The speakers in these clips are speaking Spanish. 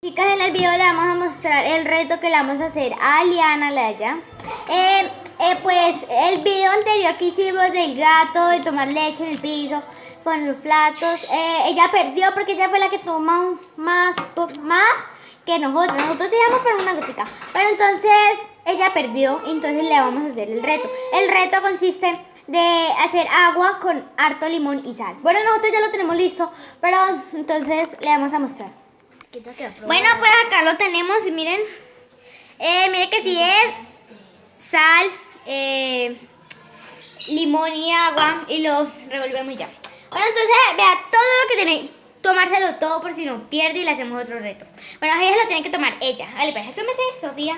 Chicas, en el video le vamos a mostrar el reto que le vamos a hacer a Liana Laya. Pues el video anterior que hicimos del gato, de tomar leche en el piso, con los platos, ella perdió porque ella fue la que tomó más que nosotros. Nosotros íbamos por una gotica. Pero entonces ella perdió, entonces le vamos a hacer el reto. El reto consiste de hacer agua con harto limón y sal. Bueno, nosotros ya lo tenemos listo, pero entonces le vamos a mostrar. Bueno, pues acá lo tenemos y miren. Miren que sí es sal, limón y agua y lo revolvemos ya. Bueno, entonces vea todo lo que tiene, tomárselo todo por si no pierde y le hacemos otro reto. Bueno, ella lo tiene que tomar ella. Vale, pues asúmese, Sofía.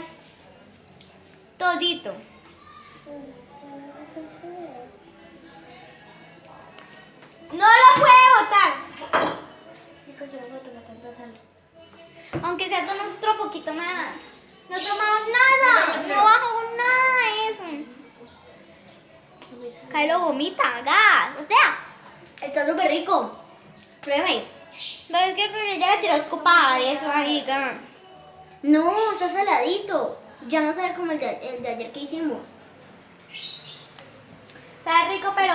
Todito. No lo puede botar. Aunque sea toma otro poquito más. No tomamos nada. No bajo nada de eso. Kylo vomita, gas. O sea, está súper rico. Pruebe. Pero es que ella le tiró escopada y eso ahí, gas. No, está saladito. Ya no sabe como el de ayer que hicimos. Está rico, pero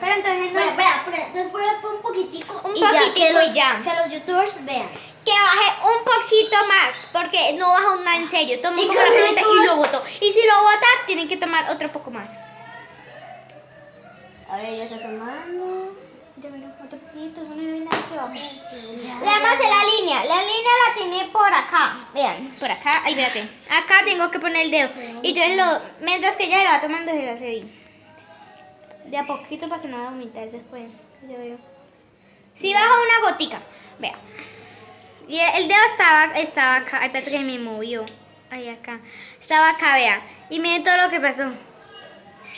entonces no. Bueno, vea, entonces voy a poner un poquitico. Un poquitico y ya. Que los youtubers vean. Que baje un poquito más, porque no bajó nada en serio. Tomó Sí, como que la mitad rico. y lo botó. Y si lo bota, tienen que tomar otro poco más. A ver, ya está tomando. Ya mira, otro poquito, eso no hay nada que bajar. Le vamos a hacer la línea. La línea la tiene por acá. Vean, por acá. Ay, espérate. Acá tengo que poner el dedo. Y yo mientras que ella se lo va tomando, se lo hace ahí. De a poquito para que no va a vomitar después. Yo veo. Si baja una gotica. Vea. Y el dedo estaba acá. Ay, espérate que me movió. Ahí acá. Estaba acá, vea. Y miren todo lo que pasó.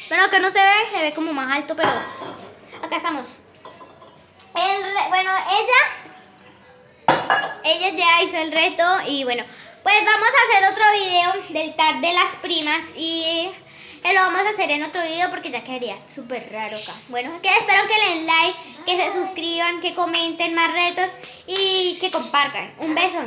Pero acá no se ve como más alto, pero acá estamos. Bueno, ella ya hizo el reto y bueno, pues vamos a hacer otro video del tag de las primas y lo vamos a hacer en otro video porque ya quedaría súper raro acá. Bueno, que espero que le den like, que se suscriban, que comenten más retos y que compartan. Un beso.